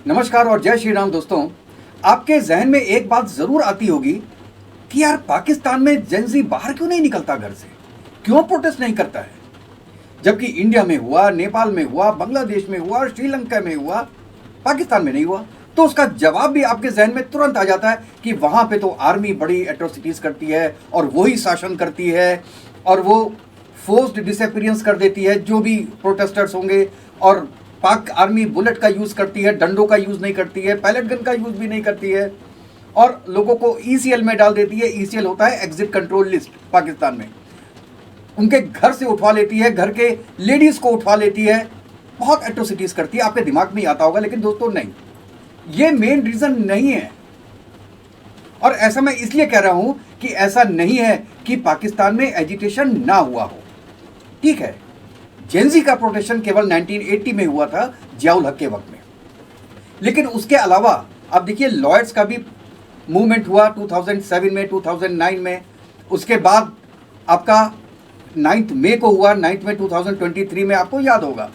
नमस्कार और जय श्री राम दोस्तों। आपके जहन में एक बात जरूर आती होगी कि यार पाकिस्तान में जेंजी बाहर क्यों नहीं निकलता घर से, क्यों प्रोटेस्ट नहीं करता है, जबकि इंडिया में हुआ, नेपाल में हुआ, बांग्लादेश में हुआ, श्रीलंका में हुआ, पाकिस्तान में नहीं हुआ। तो उसका जवाब भी आपके जहन में तुरंत आ जाता है कि वहां पे तो आर्मी बड़ी एट्रोसिटीज करती है और वही शासन करती है और वो फोर्स्ड डिसअपीयरेंस कर देती है जो भी प्रोटेस्टर्स होंगे, और पाक आर्मी बुलेट का यूज़ करती है, डंडों का यूज़ नहीं करती है, पैलेट गन का यूज़ भी नहीं करती है और लोगों को ईसीएल में डाल देती है। ईसीएल होता है एग्जिट कंट्रोल लिस्ट पाकिस्तान में। उनके घर से उठवा लेती है, घर के लेडीज़ को उठवा लेती है, बहुत एट्रोसिटीज़ करती है। आपके दिमाग में ही आता होगा, लेकिन दोस्तों नहीं, ये मेन रीज़न नहीं है। और ऐसा मैं इसलिए कह रहा हूं कि ऐसा नहीं है कि पाकिस्तान में एजिटेशन ना हुआ हो। ठीक है, जेंजी का प्रोटेस्ट केवल 1980 में हुआ था, जियाउल हक के वक्त में, लेकिन उसके अलावा अब देखिए लॉयर्स का भी मूवमेंट हुआ 2007 में, 2009 में। उसके बाद आपका 9 मई को हुआ, 9 मई 2023 में, आपको याद होगा,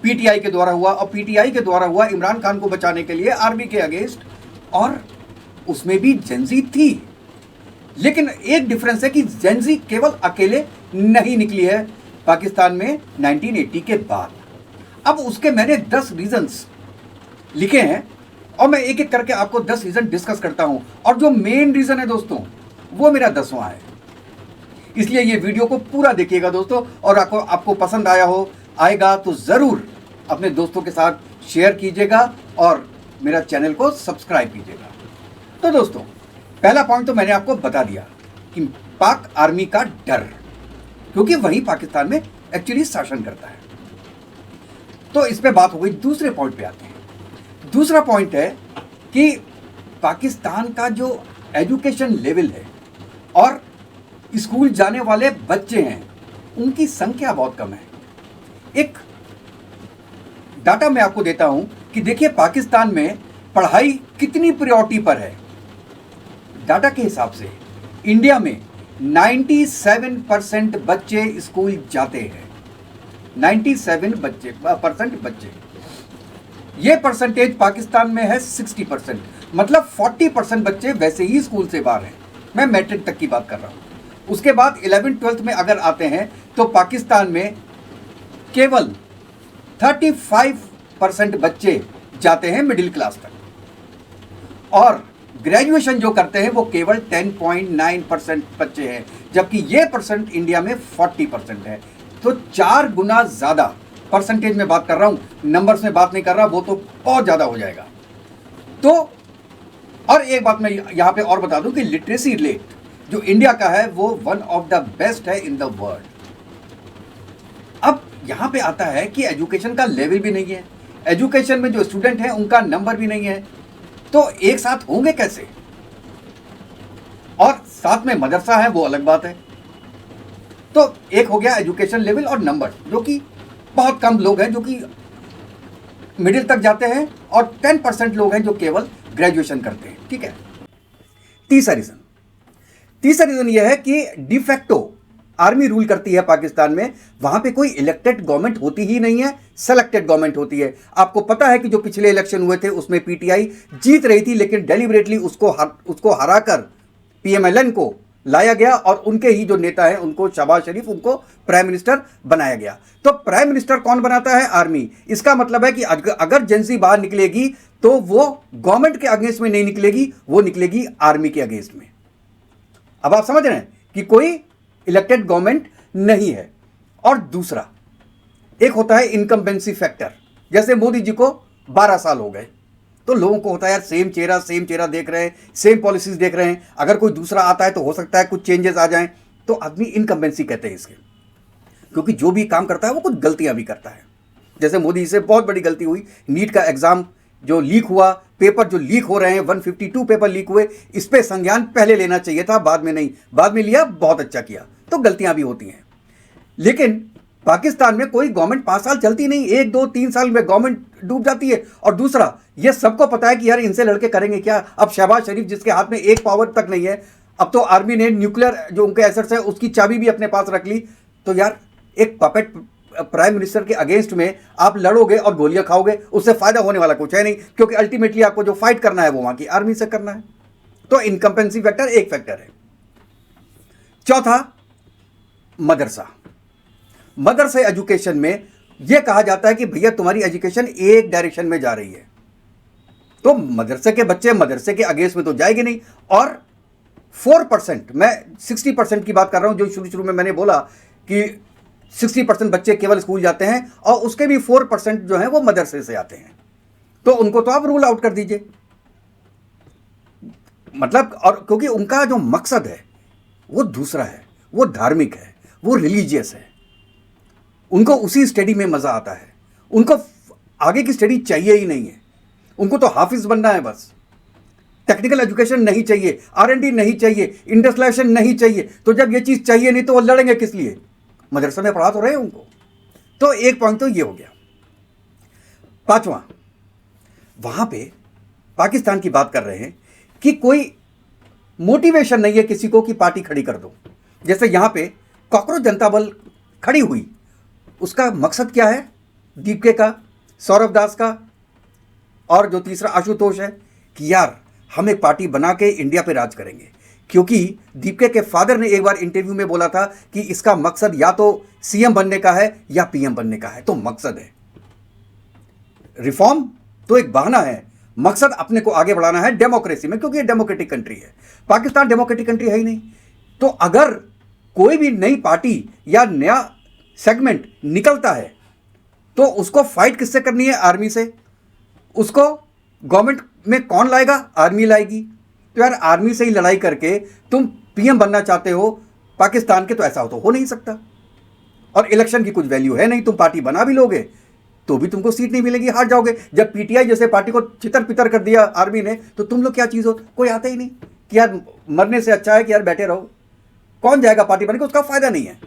पीटीआई के द्वारा हुआ। और पीटीआई के द्वारा हुआ इमरान खान को बचाने के लिए आर्मी के अगेंस्ट, और उसमें भी जेंजी थी। लेकिन एक डिफरेंस है कि जेंजी केवल अकेले नहीं निकली है पाकिस्तान में 1980 के बाद। अब उसके मैंने 10 रीजंस लिखे हैं और मैं एक एक करके आपको 10 रीजन डिस्कस करता हूं, और जो मेन रीजन है दोस्तों वो मेरा 10वां है। इसलिए ये वीडियो को पूरा देखिएगा दोस्तों, और आपको पसंद आएगा तो जरूर अपने दोस्तों के साथ शेयर कीजिएगा और मेरा चैनल को सब्सक्राइब कीजिएगा। तो दोस्तों, पहला पॉइंट तो मैंने आपको बता दिया कि पाक आर्मी का डर, क्योंकि वही पाकिस्तान में एक्चुअली शासन करता है। तो इस पे बात हो गई। दूसरे पॉइंट पे आते हैं। दूसरा पॉइंट है कि पाकिस्तान का जो एजुकेशन लेवल है और स्कूल जाने वाले बच्चे हैं, उनकी संख्या बहुत कम है। एक डाटा मैं आपको देता हूं कि देखिए पाकिस्तान में पढ़ाई कितनी प्रायोरिटी पर है। डाटा के हिसाब से इंडिया में 97% बच्चे स्कूल जाते हैं। 97% बच्चे। ये परसेंटेज पाकिस्तान में है 60%, मतलब 40% बच्चे वैसे ही स्कूल से बाहर हैं। मैं मैट्रिक तक की बात कर रहा हूं। उसके बाद 11th-12th में अगर आते हैं तो पाकिस्तान में केवल 35% बच्चे जाते हैं मिडिल क्लास तक, और ग्रेजुएशन जो करते हैं वो केवल 10.9% बच्चे हैं, जबकि ये परसेंट इंडिया में 40% है। तो 4 गुना ज़्यादा। परसेंटेज में बात कर रहा हूँ, नंबर्स में बात नहीं कर रहा, वो तो बहुत ज़्यादा हो जाएगा। तो और एक बात मैं यहाँ पे और बता दूँ कि लिटरेसी रेट जो इंडिया का है वो वन ऑफ द बेस्ट है इन द वर्ल्ड। अब यहाँ पे आता है कि एजुकेशन का लेवल भी नहीं है, एजुकेशन में जो स्टूडेंट हैं उनका नंबर भी नहीं है, तो एक साथ होंगे कैसे? और साथ में मदरसा है, वो अलग बात है। तो एक हो गया एजुकेशन लेवल और नंबर, जो कि बहुत कम लोग हैं जो कि मिडिल तक जाते हैं, और 10% लोग हैं जो केवल ग्रेजुएशन करते हैं। ठीक है। तीसरा रीजन यह है कि डिफेक्टो आर्मी रूल करती है पाकिस्तान में। वहां पे कोई इलेक्टेड गवर्नमेंट होती ही नहीं है, सेलेक्टेड गवर्नमेंट होती है। आपको पता है कि जो पिछले इलेक्शन हुए थे उसमें पीटीआई जीत रही थी, लेकिन डेलिबरेटली उसको हराकर पीएमएलएन को लाया गया, और उनके ही जो नेता हैं उनको, शहबाज शरीफ, उनको प्राइम मिनिस्टर बनाया गया। तो प्राइम मिनिस्टर कौन बनाता है? आर्मी। इसका मतलब है कि अगर जेंजी बाहर निकलेगी तो वो गवर्नमेंट के अगेंस्ट में नहीं निकलेगी, वो निकलेगी आर्मी के अगेंस्ट में। अब आप समझ रहे हैं कि कोई इलेक्टेड गवर्नमेंट नहीं है। और दूसरा एक होता है इनकम्बेंसी फैक्टर। जैसे मोदी जी को 12 साल हो गए, तो लोगों को होता है यार सेम चेहरा देख रहे हैं, सेम पॉलिसीज देख रहे हैं, अगर कोई दूसरा आता है तो हो सकता है कुछ चेंजेस आ जाएं। तो आदमी इनकम्बेंसी कहते हैं इसके, क्योंकि जो भी काम करता है वो कुछ गलतियां भी करता है। जैसे मोदी से बहुत बड़ी गलती हुई, नीट का एग्जाम जो लीक हुआ, पेपर जो लीक हो रहे हैं, 152 पेपर लीक हुए, इस पे संज्ञान पहले लेना चाहिए था, बाद में नहीं। बाद में लिया, बहुत अच्छा किया। तो गलतियां भी होती हैं। लेकिन पाकिस्तान में कोई गवर्नमेंट 5 साल चलती नहीं, 1, 2, 3 साल में गवर्नमेंट डूब जाती है। और दूसरा, ये सबको पता है कि यार इनसे लड़के करेंगे क्या। अब शहबाज शरीफ जिसके हाथ में एक पावर तक नहीं है, अब तो आर्मी ने न्यूक्लियर जो उनके एसेट्स है उसकी चाबी भी अपने पास रख ली। तो यार एक पपेट प्राइम मिनिस्टर के अगेंस्ट में आप लड़ोगे और गोलियां खाओगे, उससे फायदा होने वाला कुछ है नहीं, क्योंकि अल्टीमेटली आपको जो फाइट करना है वो वहां की आर्मी से करना है। तो इनकम्पेंसी फैक्टर एक फैक्टर है। चौथा, मदरसा एजुकेशन में यह कहा जाता है कि भैया तुम्हारी एजुकेशन एक डायरेक्शन में जा रही है, तो मदरसे के बच्चे मदरसे के अगेंस्ट में तो जाएंगे नहीं। और 4%, मैं 60% की बात कर रहा हूं, जो शुरू में मैंने बोला कि 60% बच्चे केवल स्कूल जाते हैं और उसके भी 4% जो है वो मदरसे से आते हैं, तो उनको तो आप रूल आउट कर दीजिए। मतलब, और क्योंकि उनका जो मकसद है वो दूसरा है, वो धार्मिक है, वो रिलीजियस है, उनको उसी स्टडी में मजा आता है, उनको आगे की स्टडी चाहिए ही नहीं है, उनको तो हाफिज बनना है बस। टेक्निकल एजुकेशन नहीं चाहिए, R&D नहीं चाहिए, इंडस्ट्रियलाइजेशन नहीं चाहिए। तो जब ये चीज चाहिए नहीं तो वो लड़ेंगे किस लिए? मदरसा में पढ़ा तो रहे उनको। तो एक पॉइंट तो ये हो गया। पांचवा, वहां पे पाकिस्तान की बात कर रहे हैं कि कोई मोटिवेशन नहीं है किसी को कि पार्टी खड़ी कर दो। जैसे यहां पे कॉकरोच जनता बल खड़ी हुई, उसका मकसद क्या है? दीपके का, सौरभ दास का, और जो तीसरा आशुतोष है, कि यार हम एक पार्टी बना के इंडिया पे राज करेंगे। क्योंकि दीपके के फादर ने एक बार इंटरव्यू में बोला था कि इसका मकसद या तो CM बनने का है या PM बनने का है। तो मकसद है रिफॉर्म, तो एक बहाना है, मकसद अपने को आगे बढ़ाना है डेमोक्रेसी में, क्योंकि ये डेमोक्रेटिक कंट्री है। पाकिस्तान डेमोक्रेटिक कंट्री है ही नहीं। तो अगर कोई भी नई पार्टी या नया सेगमेंट निकलता है तो उसको फाइट किससे करनी है? आर्मी से। उसको गवर्नमेंट में कौन लाएगा? आर्मी लाएगी। तो यार आर्मी से ही लड़ाई करके तुम PM बनना चाहते हो पाकिस्तान के, तो ऐसा हो तो हो नहीं सकता। और इलेक्शन की कुछ वैल्यू है नहीं, तुम पार्टी बना भी लोगे तो भी तुमको सीट नहीं मिलेगी, हार जाओगे। जब PTI जैसे पार्टी को चितर पितर कर दिया आर्मी ने, तो तुम लोग क्या चीज हो? कोई आता ही नहीं कि यार मरने से अच्छा है कि यार बैठे रहो। कौन जाएगा पार्टी बनने को? उसका फायदा नहीं है।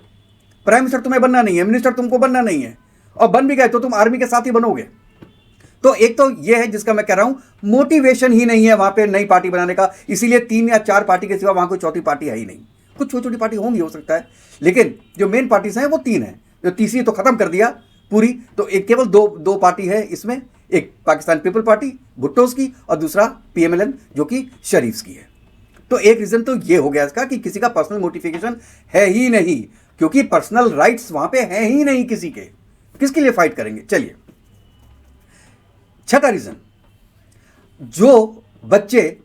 प्राइम मिनिस्टर तुम्हें बनना नहीं है, मिनिस्टर तुमको बनना नहीं है, और बन भी गए तो तुम आर्मी के साथ ही बनोगे। तो एक तो ये है जिसका मैं कह रहा हूं मोटिवेशन ही नहीं है वहां पे नई पार्टी बनाने का, इसीलिए 3 या 4 पार्टी के सिवा वहां कोई चौथी पार्टी है ही नहीं। कुछ छोटी छोटी पार्टी होंगी हो सकता है, लेकिन जो मेन पार्टीज हैं वो 3 है। जो तीसरी तो खत्म कर दिया पूरी, तो एक केवल दो पार्टी है इसमें, एक पाकिस्तान पीपल पार्टी भुट्टोस की, और दूसरा PMLN जो कि शरीफ की है। तो एक रीजन तो ये हो गया इसका कि किसी का पर्सनल मोटिफिकेशन है ही नहीं, क्योंकि पर्सनल राइट्स वहां पे है ही नहीं किसी के, किसके लिए फाइट करेंगे? चलिए, छठा रीजन, जो बच्चे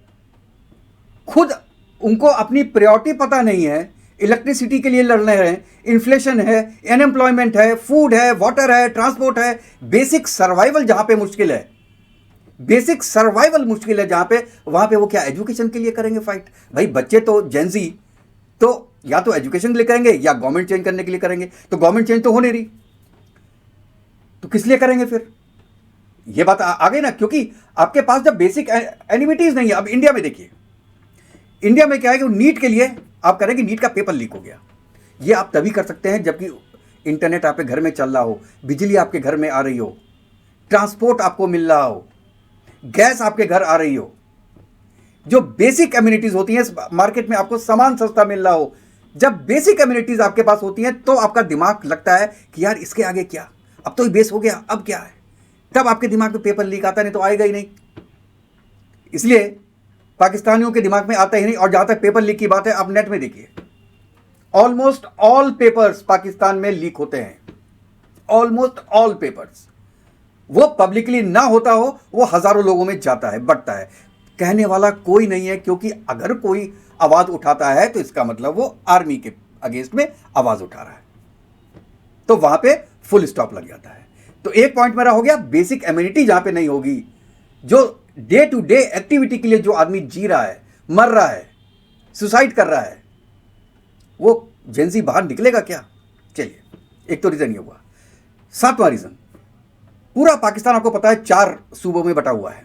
खुद उनको अपनी प्रायोरिटी पता नहीं है, इलेक्ट्रिसिटी के लिए लड़ रहे हैं, इन्फ्लेशन है, अनएम्प्लॉयमेंट है, फूड है, वाटर है, ट्रांसपोर्ट है, बेसिक सर्वाइवल जहां पे मुश्किल है, बेसिक सर्वाइवल मुश्किल है जहां पे, वहां पे वो क्या एजुकेशन के लिए करेंगे फाइट? भाई बच्चे तो जेनजी तो या तो एजुकेशन के लिए करेंगे या गवर्नमेंट चेंज करने के लिए करेंगे। तो गवर्नमेंट चेंज तो हो नहीं रही, तो किस लिए करेंगे फिर? ये बात आ गई ना, क्योंकि आपके पास जब बेसिक एनिमिटीज नहीं है। अब इंडिया में देखिए, इंडिया में क्या है कि नीट के लिए आप करेंगे, नीट का पेपर लीक हो गया। ये आप तभी कर सकते हैं जबकि इंटरनेट आपके घर में चल रहा हो, बिजली आपके घर में आ रही हो, ट्रांसपोर्ट आपको मिल रहा हो, गैस आपके घर आ रही हो, जो बेसिक एम्यूनिटीज होती हैं, मार्केट में आपको सामान सस्ता मिल रहा हो। जब बेसिक एम्यूनिटीज आपके पास होती हैं तो आपका दिमाग लगता है कि यार इसके आगे क्या, अब तो ये बेस हो गया, अब क्या है? तब आपके दिमाग में पेपर लीक आता, नहीं तो आएगा ही नहीं। इसलिए पाकिस्तानियों के दिमाग में आता ही नहीं। और जहां तक पेपर लीक की बात है, आप नेट में देखिए, ऑलमोस्ट ऑल पेपर्स पाकिस्तान में लीक होते हैं, ऑलमोस्ट ऑल पेपर्स। वो पब्लिकली ना होता हो, वो हजारों लोगों में जाता है, बढ़ता है, कहने वाला कोई नहीं है। क्योंकि अगर कोई आवाज उठाता है तो इसका मतलब वो आर्मी के अगेंस्ट में आवाज उठा रहा है, तो वहां पे फुल स्टॉप लग जाता है। तो एक पॉइंट मेरा हो गया, बेसिक एम्यूनिटी जहां पे नहीं होगी, जो डे टू डे एक्टिविटी के लिए जो आदमी जी रहा है, मर रहा है, सुसाइड कर रहा है, वो जेंजी बाहर निकलेगा क्या? चलिए, एक तो रीजन ये हुआ। 7वां रीजन, पूरा पाकिस्तान आपको पता है 4 सूबों में बटा हुआ है।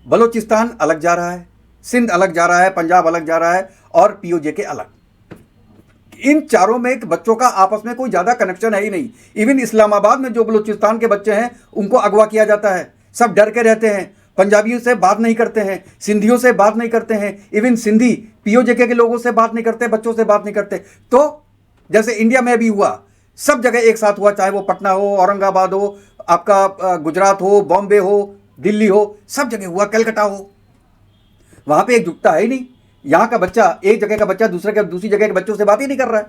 बलोचिस्तान अलग जा रहा है, सिंध अलग जा रहा है, पंजाब अलग जा रहा है, और POJ के अलग। इन चारों में बच्चों का आपस में कोई ज्यादा कनेक्शन है ही नहीं। इवन इस्लामाबाद में जो बलूचिस्तान के बच्चे हैं उनको अगवा किया जाता है, सब डर के रहते हैं, पंजाबियों से बात नहीं करते हैं, सिंधियों से बात नहीं करते हैं, इवन सिंधी POJ के लोगों से बात नहीं करते, बच्चों से बात नहीं करते। तो जैसे इंडिया में भी हुआ सब जगह एक साथ हुआ, चाहे वो पटना हो, औरंगाबाद हो, आपका गुजरात हो, बॉम्बे हो, दिल्ली हो, सब जगह हुआ, कलकत्ता हो। वहां पे एकजुटता है ही नहीं। यहां का बच्चा, एक जगह का बच्चा दूसरी जगह के बच्चों से बात ही नहीं कर रहा है,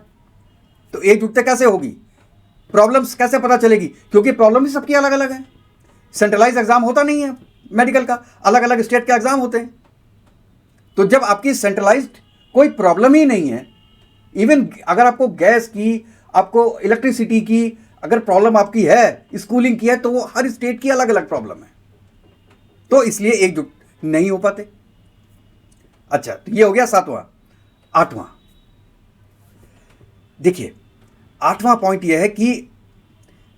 तो एकजुटता कैसे होगी? प्रॉब्लम्स कैसे पता चलेगी? क्योंकि प्रॉब्लम ही सबकी अलग अलग है। सेंट्रलाइज एग्जाम होता नहीं है मेडिकल का, अलग अलग स्टेट के एग्जाम होते हैं। तो जब आपकी सेंट्रलाइज्ड कोई प्रॉब्लम ही नहीं है, इवन अगर आपको गैस की, आपको इलेक्ट्रिसिटी की अगर प्रॉब्लम आपकी है, स्कूलिंग की है, तो वो हर स्टेट की अलग अलग प्रॉब्लम है, तो इसलिए एकजुट नहीं हो पाते। अच्छा, तो ये हो गया 7वां। 8वां, देखिए 8वां पॉइंट यह है कि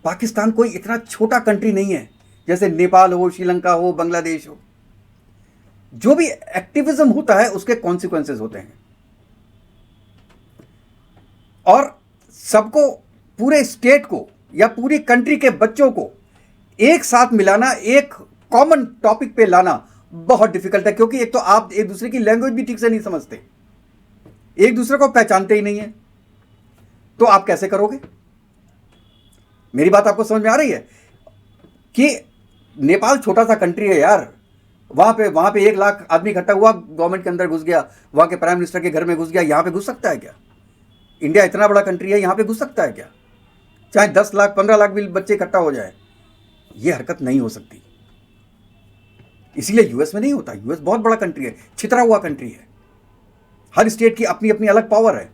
पाकिस्तान कोई इतना छोटा कंट्री नहीं है जैसे नेपाल हो, श्रीलंका हो, बांग्लादेश हो। जो भी एक्टिविज्म होता है उसके कॉन्सिक्वेंसेस होते हैं, और सबको, पूरे स्टेट को या पूरी कंट्री के बच्चों को एक साथ मिलाना, एक कॉमन टॉपिक पे लाना बहुत डिफिकल्ट है, क्योंकि एक तो आप एक दूसरे की लैंग्वेज भी ठीक से नहीं समझते, एक दूसरे को पहचानते ही नहीं है, तो आप कैसे करोगे? मेरी बात आपको समझ में आ रही है कि नेपाल छोटा सा कंट्री है यार, वहां पे 1 लाख आदमी इकट्ठा हुआ, गवर्नमेंट के अंदर घुस गया, वहां के प्राइम मिनिस्टर के घर में घुस गया, यहां पे घुस सकता है क्या? इंडिया इतना बड़ा कंट्री है, यहां पे घुस सकता है क्या? चाहे 10 लाख 15 लाख भी बच्चे इकट्ठा हो जाए, यह हरकत नहीं हो सकती। इसीलिए यूएस में नहीं होता। यूएस बहुत बड़ा कंट्री है, छितरा हुआ कंट्री है, हर स्टेट की अपनी अपनी अलग पावर है।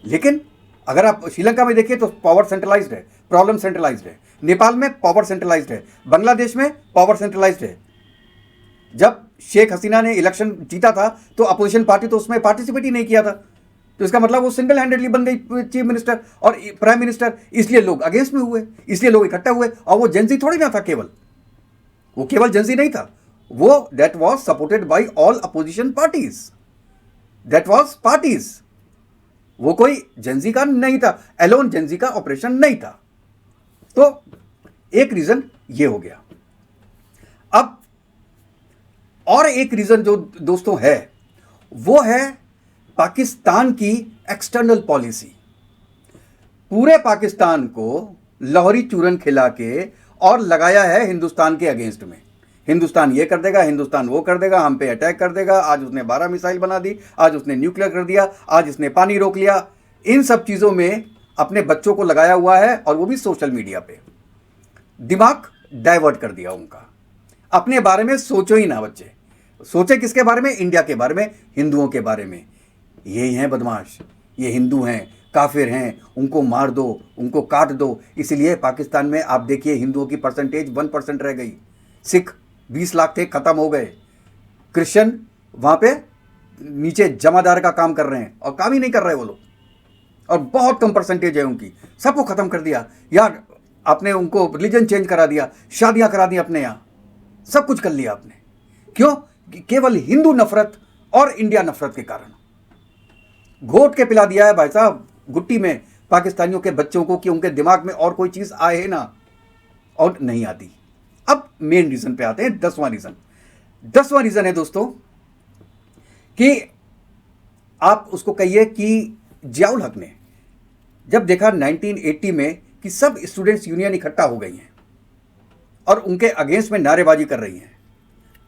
लेकिन अगर आप श्रीलंका में देखिए तो पावर सेंट्रलाइज्ड है, प्रॉब्लम सेंट्रलाइज्ड है। नेपाल में पावर सेंट्रलाइज्ड है, बांग्लादेश में पावर सेंट्रलाइज्ड है। जब शेख हसीना ने इलेक्शन जीता था तो अपोजिशन पार्टी तो उसमें पार्टिसिपेट ही नहीं किया था, तो इसका मतलब वो सिंगल हैंडेडली बन गई चीफ मिनिस्टर और प्राइम मिनिस्टर, इसलिए लोग अगेंस्ट में हुए, इसलिए लोग इकट्ठा हुए। और वो जेंजी थोड़ी ना था, वो केवल जेंजी नहीं था, वो that was supported by all opposition parties, that was parties. वो कोई जेंजी का नहीं था, एलोन जेंजी का ऑपरेशन नहीं था। तो एक रीजन ये हो गया। अब और एक रीजन जो दोस्तों है, वो है पाकिस्तान की एक्सटर्नल पॉलिसी। पूरे पाकिस्तान को लाहौरी चूरन खिला के और लगाया है हिंदुस्तान के अगेंस्ट में। हिंदुस्तान ये कर देगा, हिंदुस्तान वो कर देगा, हम पे अटैक कर देगा। आज उसने 12 मिसाइल बना दी, आज उसने न्यूक्लियर कर दिया, आज इसने पानी रोक लिया। इन सब चीज़ों में अपने बच्चों को लगाया हुआ है, और वो भी सोशल मीडिया पे। दिमाग डाइवर्ट कर दिया उनका, अपने बारे में सोचो ही ना बच्चे। सोचे किसके बारे में? इंडिया के बारे में, हिंदुओं के बारे में। ये हैं बदमाश, ये हिंदू हैं, काफिर हैं, उनको मार दो, उनको काट दो। इसलिए पाकिस्तान में आप देखिए हिंदुओं की परसेंटेज 1% रह गई। सिख 20 लाख थे, खत्म हो गए। क्रिश्चियन वहां पे नीचे जमादार का काम कर रहे हैं, और काम ही नहीं कर रहे वो लोग, और बहुत कम परसेंटेज है उनकी। सबको खत्म कर दिया यार, आपने उनको रिलीजन चेंज करा दिया, शादियां करा दी अपने यहाँ, सब कुछ कर लिया आपने। क्यों? केवल हिंदू नफरत और इंडिया नफरत के कारण। घोट के पिला दिया है भाई साहब गुट्टी में पाकिस्तानियों के बच्चों को, कि उनके दिमाग में और कोई चीज आए ना, और नहीं आती। अब मेन रीजन पे आते हैं, 10वां रीजन। 10वां रीजन है दोस्तों कि आप उसको कहिए कि जियाउल हक ने जब देखा 1980 में कि सब स्टूडेंट्स यूनियन इकट्ठा हो गई हैं और उनके अगेंस्ट में नारेबाजी कर रही हैं,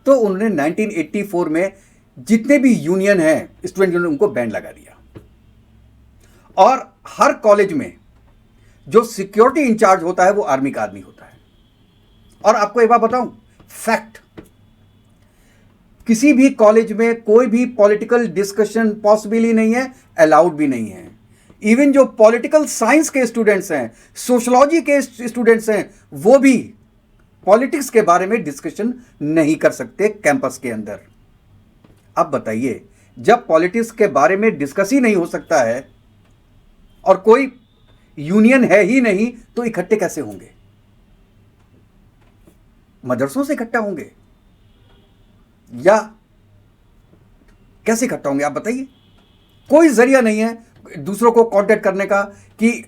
तो उन्होंने 1984 में जितने भी यूनियन हैं, स्टूडेंट यूनियन, उनको बैन लगा दिया। और हर कॉलेज में जो सिक्योरिटी इंचार्ज होता है वो आर्मी का आदमी होता है। और आपको एक बात बताऊं, फैक्ट, किसी भी कॉलेज में कोई भी पॉलिटिकल डिस्कशन पॉसिबल ही नहीं है, अलाउड भी नहीं है। इवन जो पॉलिटिकल साइंस के स्टूडेंट्स हैं, सोशलॉजी के स्टूडेंट्स हैं, वो भी पॉलिटिक्स के बारे में डिस्कशन नहीं कर सकते कैंपस के अंदर। अब बताइए, जब पॉलिटिक्स के बारे में डिस्कस ही नहीं हो सकता है और कोई यूनियन है ही नहीं, तो इकट्ठे कैसे होंगे? मदरसों से इकट्ठा होंगे या कैसे इकट्ठा होंगे? आप बताइए। कोई जरिया नहीं है दूसरों को कांटेक्ट करने का कि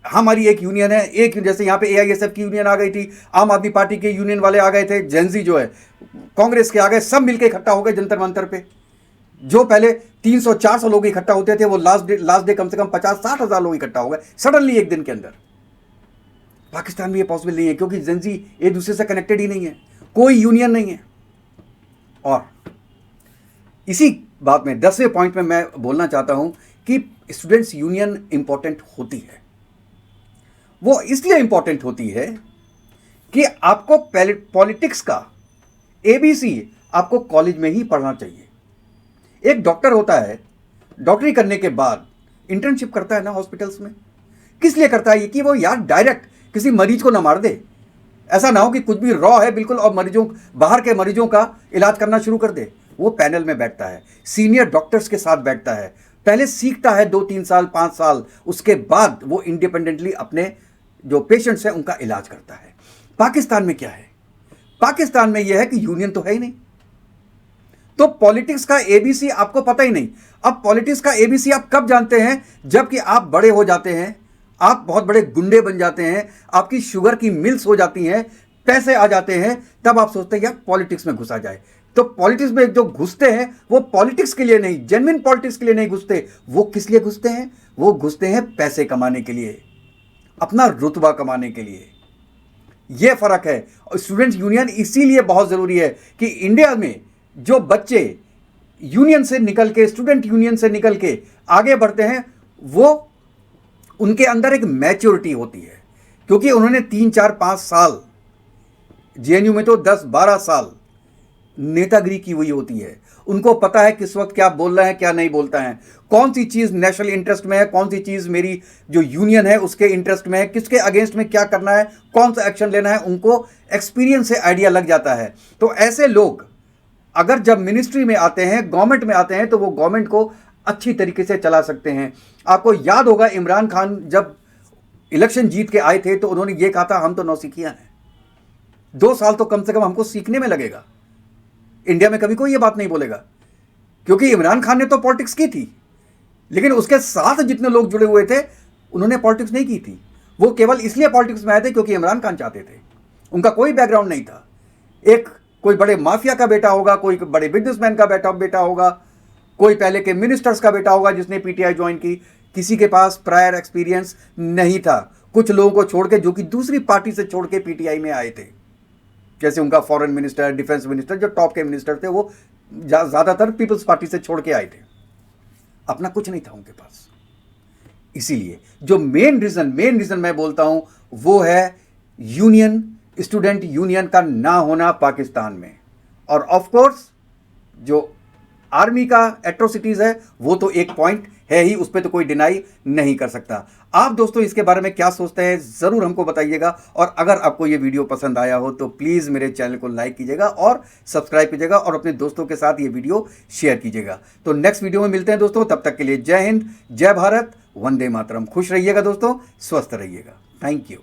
हमारी एक यूनियन है। एक जैसे यहां पे एआईएसएफ की यूनियन आ गई थी, आम आदमी पार्टी के यूनियन वाले आ गए थे, जेंजी जो है कांग्रेस के आ गए, सब मिलकर इकट्ठा हो गए जंतर मंतर पे। जो पहले 300-400 लोग इकट्ठा होते थे, वो लास्ट डे कम से कम 50-60 हज़ार लोग इकट्ठा हो गए सडनली एक दिन के अंदर। पाकिस्तान में ये पॉसिबल नहीं है, क्योंकि जेंजी एक दूसरे से कनेक्टेड ही नहीं है, कोई यूनियन नहीं है। और इसी बात में 10वें पॉइंट में मैं बोलना चाहता हूं कि स्टूडेंट्स यूनियन इंपॉर्टेंट होती है। वो इसलिए इंपॉर्टेंट होती है कि आपको पॉलिटिक्स का एबीसी आपको कॉलेज में ही पढ़ना चाहिए। एक डॉक्टर होता है, डॉक्टरी करने के बाद इंटर्नशिप करता है ना हॉस्पिटल्स में, किस लिए करता है? ये कि वो यार डायरेक्ट किसी मरीज को ना मार दे, ऐसा ना हो कि कुछ भी रॉ है बिल्कुल और बाहर के मरीजों का इलाज करना शुरू कर दे। वो पैनल में बैठता है, सीनियर डॉक्टर्स के साथ बैठता है, पहले सीखता है 2-3 साल 5 साल, उसके बाद वो इंडिपेंडेंटली अपने जो पेशेंट्स हैं उनका इलाज करता है। पाकिस्तान में क्या है? पाकिस्तान में यह है कि यूनियन तो है ही नहीं, तो पॉलिटिक्स का एबीसी आपको पता ही नहीं। अब पॉलिटिक्स का एबीसी आप कब जानते हैं? जबकि आप बड़े हो जाते हैं, आप बहुत बड़े गुंडे बन जाते हैं, आपकी शुगर की मिल्स हो जाती हैं, पैसे आ जाते हैं, तब आप सोचते हैं यार पॉलिटिक्स में घुसा जाए। तो पॉलिटिक्स में जो घुसते हैं वो पॉलिटिक्स के लिए नहीं, जेन्युइन पॉलिटिक्स के लिए नहीं घुसते। वो किस लिए घुसते हैं? वो घुसते हैं पैसे कमाने के लिए, अपना रुतबा कमाने के लिए। यह फर्क है। स्टूडेंट्स यूनियन इसीलिए बहुत जरूरी है कि इंडिया में जो बच्चे यूनियन से निकल के, स्टूडेंट यूनियन से निकल के आगे बढ़ते हैं, वो उनके अंदर एक मैच्योरिटी होती है, क्योंकि उन्होंने 3-4-5 साल जेएनयू में तो 10-12 साल नेतागिरी की हुई होती है। उनको पता है किस वक्त क्या बोल रहे हैं, क्या नहीं बोलता है, कौन सी चीज़ नेशनल इंटरेस्ट में है, कौन सी चीज़ मेरी जो यूनियन है उसके इंटरेस्ट में है, किसके अगेंस्ट में क्या करना है, कौन सा एक्शन लेना है, उनको एक्सपीरियंस से आइडिया लग जाता है। तो ऐसे लोग अगर जब मिनिस्ट्री में आते हैं, गवर्नमेंट में आते हैं, तो वो गवर्नमेंट को अच्छी तरीके से चला सकते हैं। आपको याद होगा इमरान खान जब इलेक्शन जीत के आए थे तो उन्होंने ये कहा था हम तो नौसिखिया हैं, 2 साल तो कम से कम हमको सीखने में लगेगा। इंडिया में कभी कोई ये बात नहीं बोलेगा, क्योंकि इमरान खान ने तो पॉलिटिक्स की थी, लेकिन उसके साथ जितने लोग जुड़े हुए थे उन्होंने पॉलिटिक्स नहीं की थी। वो केवल इसलिए पॉलिटिक्स में आए थे क्योंकि इमरान खान चाहते थे, उनका कोई बैकग्राउंड नहीं था। एक कोई बड़े माफिया का बेटा होगा, कोई बड़े बिजनेसमैन का बेटा होगा, कोई पहले के मिनिस्टर्स का बेटा होगा जिसने पीटीआई ज्वाइन की, किसी के पास प्रायर एक्सपीरियंस नहीं था। कुछ लोगों को छोड़ के, जो कि दूसरी पार्टी से छोड़ के पीटीआई में आए थे, जैसे उनका फॉरेन मिनिस्टर, डिफेंस मिनिस्टर, जो टॉप के मिनिस्टर थे वो ज़्यादातर पीपल्स पार्टी से छोड़ के आए थे, अपना कुछ नहीं था उनके पास। इसीलिए जो मेन रीज़न मैं बोलता हूं वो है यूनियन, स्टूडेंट यूनियन का ना होना पाकिस्तान में। और ऑफ कोर्स जो आर्मी का एट्रोसिटीज़ है वो तो एक पॉइंट है ही, उस पर तो कोई डिनाई नहीं कर सकता। आप दोस्तों इसके बारे में क्या सोचते हैं ज़रूर हमको बताइएगा, और अगर आपको ये वीडियो पसंद आया हो तो प्लीज़ मेरे चैनल को लाइक कीजिएगा और सब्सक्राइब कीजिएगा और अपने दोस्तों के साथ ये वीडियो शेयर कीजिएगा। तो नेक्स्ट वीडियो में मिलते हैं दोस्तों, तब तक के लिए जय हिंद, जय भारत, वंदे मातरम। खुश रहिएगा दोस्तों, स्वस्थ रहिएगा। Thank you.